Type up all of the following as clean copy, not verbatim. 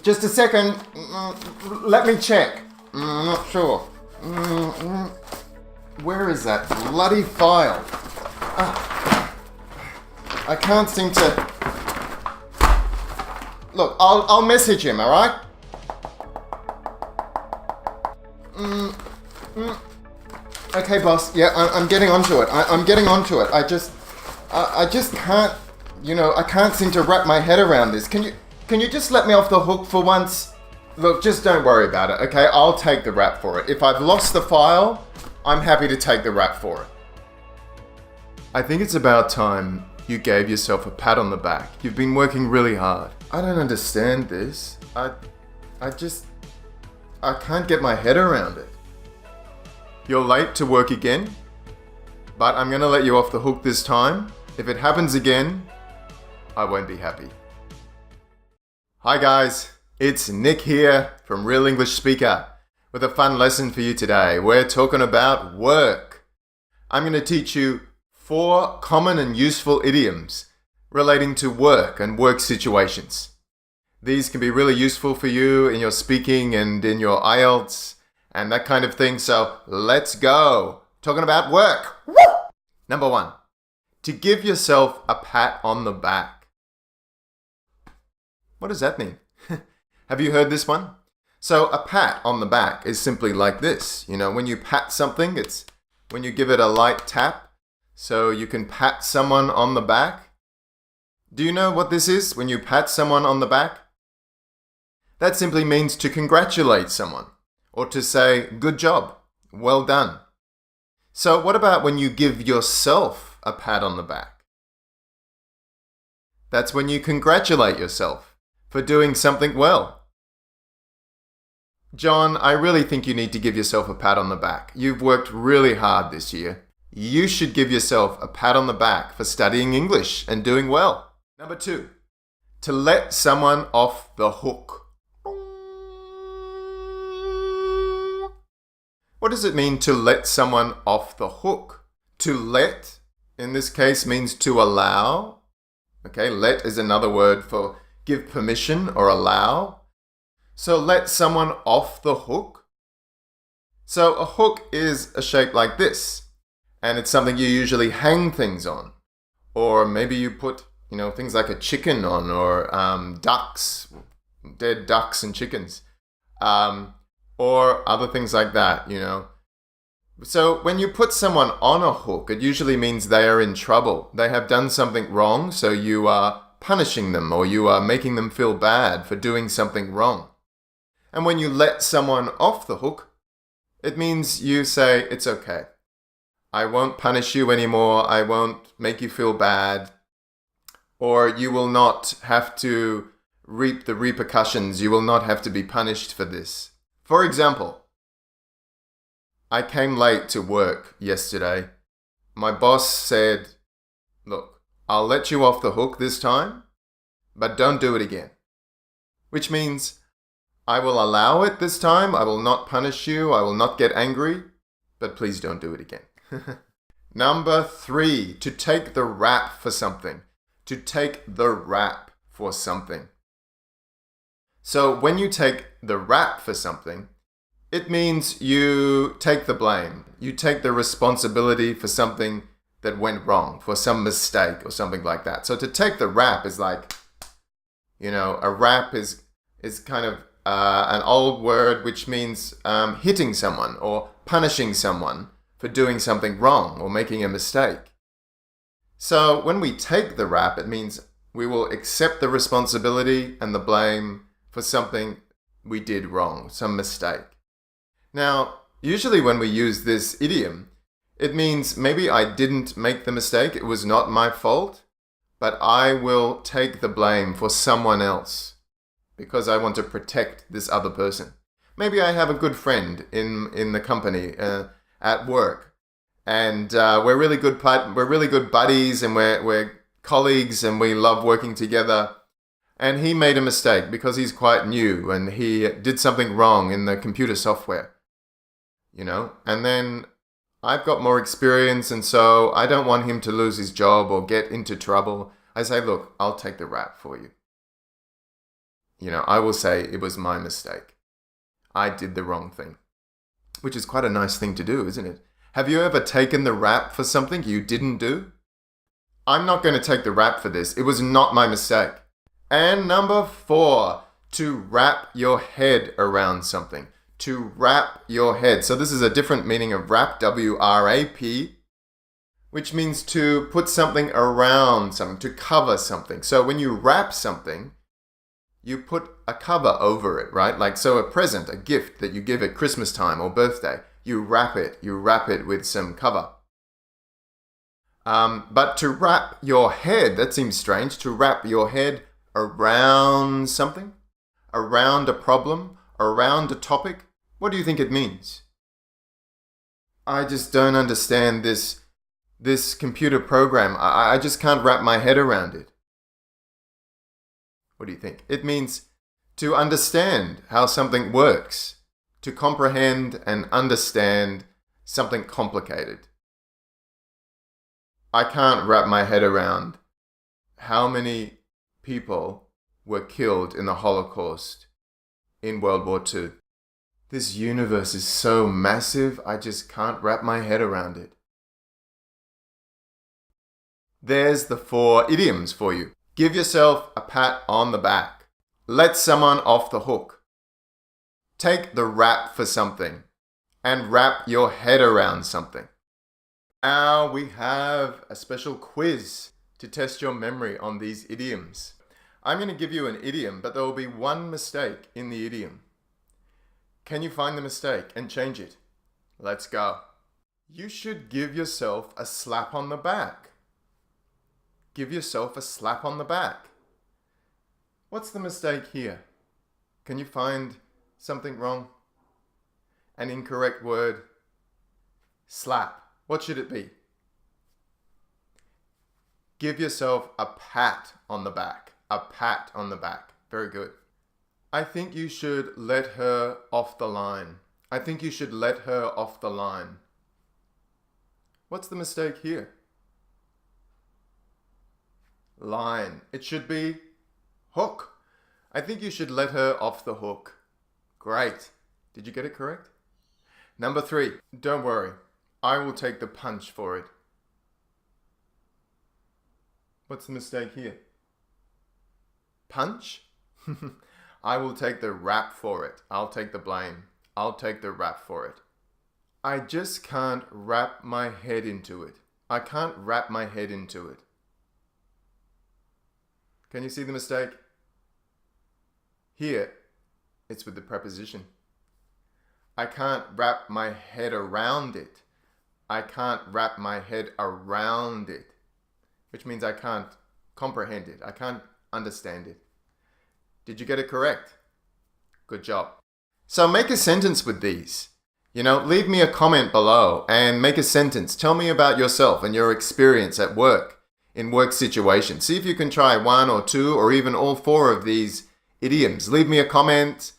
Just a second. Let me check. I'm not sure. Where is that bloody file? I can't seem to... Look, I'll message him, alright? Okay, boss. Yeah, I'm getting onto it. I'm getting onto it. I just can't, I can't seem to wrap my head around this. Can you just let me off the hook for once? Look, just don't worry about it, okay? I'll take the rap for it. If I've lost the file, I'm happy to take the rap for it. I think it's about time you gave yourself a pat on the back. You've been working really hard. I don't understand this. I can't get my head around it. You're late to work again, but I'm gonna let you off the hook this time. If it happens again, I won't be happy. Hi guys, it's Nick here from Real English Speaker with a fun lesson for you today. We're talking about work. I'm gonna teach you 4 common and useful idioms relating to work and work situations. These can be really useful for you in your speaking and in your IELTS and that kind of thing, so let's go. Talking about work. Woo! Number 1, to give yourself a pat on the back. What does that mean? Have you heard this one? So a pat on the back is simply like this. When you pat something, it's when you give it a light tap. So you can pat someone on the back. Do you know what this is when you pat someone on the back? That simply means to congratulate someone or to say, good job, well done. So what about when you give yourself a pat on the back? That's when you congratulate yourself for doing something well. John, I really think you need to give yourself a pat on the back. You've worked really hard this year. You should give yourself a pat on the back for studying English and doing well. Number 2, to let someone off the hook. What does it mean to let someone off the hook? To let, in this case, means to allow. Okay, let is another word for give permission or allow. So let someone off the hook. So a hook is a shape like this. And it's something you usually hang things on. Or maybe you put, things like a chicken on or ducks, dead ducks and chickens. Or other things like that, So when you put someone on a hook, it usually means they are in trouble. They have done something wrong, so you are punishing them or you are making them feel bad for doing something wrong. And when you let someone off the hook, it means you say, it's okay. I won't punish you anymore. I won't make you feel bad. Or you will not have to reap the repercussions. You will not have to be punished for this. For example, I came late to work yesterday. My boss said, look, I'll let you off the hook this time, but don't do it again. Which means I will allow it this time. I will not punish you. I will not get angry, but please don't do it again. Number 3, to take the rap for something. To take the rap for something. So when you take the rap for something, it means you take the blame. You take the responsibility for something that went wrong, for some mistake or something like that. So to take the rap is like, a rap is kind of an old word which means hitting someone or punishing someone for doing something wrong or making a mistake. So when we take the rap, it means we will accept the responsibility and the blame for something we did wrong, some mistake. Now, usually when we use this idiom, it means maybe I didn't make the mistake, it was not my fault, but I will take the blame for someone else because I want to protect this other person. Maybe I have a good friend in the company at work, and we're really good buddies, and we're colleagues, and we love working together. And he made a mistake because he's quite new and he did something wrong in the computer software, and then I've got more experience, and so I don't want him to lose his job or get into trouble. I say, look, I'll take the rap for you. I will say it was my mistake. I did the wrong thing. Which is quite a nice thing to do, isn't it? Have you ever taken the rap for something you didn't do? I'm not going to take the rap for this. It was not my mistake. And number 4, to wrap your head around something. To wrap your head. So this is a different meaning of wrap, W-R-A-P, which means to put something around something, to cover something. So when you wrap something, you put a cover over it, right? Like, so a present, a gift that you give at Christmas time or birthday, you wrap it with some cover. But to wrap your head, that seems strange, to wrap your head around something, around a problem, around a topic. What do you think it means? I just don't understand this computer program. I just can't wrap my head around it. What do you think? It means to understand how something works, to comprehend and understand something complicated. I can't wrap my head around how many people were killed in the Holocaust in World War II. This universe is so massive, I just can't wrap my head around it. There's the 4 idioms for you. Give yourself a pat on the back. Let someone off the hook. Take the rap for something and wrap your head around something. Now we have a special quiz to test your memory on these idioms. I'm going to give you an idiom, but there will be one mistake in the idiom. Can you find the mistake and change it? Let's go. You should give yourself a slap on the back. Give yourself a slap on the back. What's the mistake here? Can you find something wrong? An incorrect word? Slap. What should it be? Give yourself a pat on the back. A pat on the back. Very good. I think you should let her off the line. I think you should let her off the line. What's the mistake here? Line. It should be hook. I think you should let her off the hook. Great. Did you get it correct? Number 3. Don't worry. I will take the punch for it. What's the mistake here? Punch? I will take the rap for it. I'll take the blame. I'll take the rap for it. I just can't wrap my head into it. I can't wrap my head into it. Can you see the mistake? Here, it's with the preposition. I can't wrap my head around it. I can't wrap my head around it, which means I can't comprehend it. I can't understand it. Did you get it correct? Good job. So make a sentence with these. Leave me a comment below and make a sentence. Tell me about yourself and your experience at work, in work situations. See if you can try 1 or 2 or even all 4 of these idioms. Leave me a comment,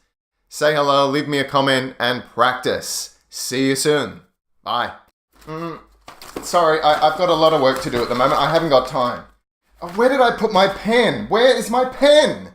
say hello, leave me a comment, and practice. See you soon. Bye. Sorry, I've got a lot of work to do at the moment. I haven't got time. Where did I put my pen? Where is my pen?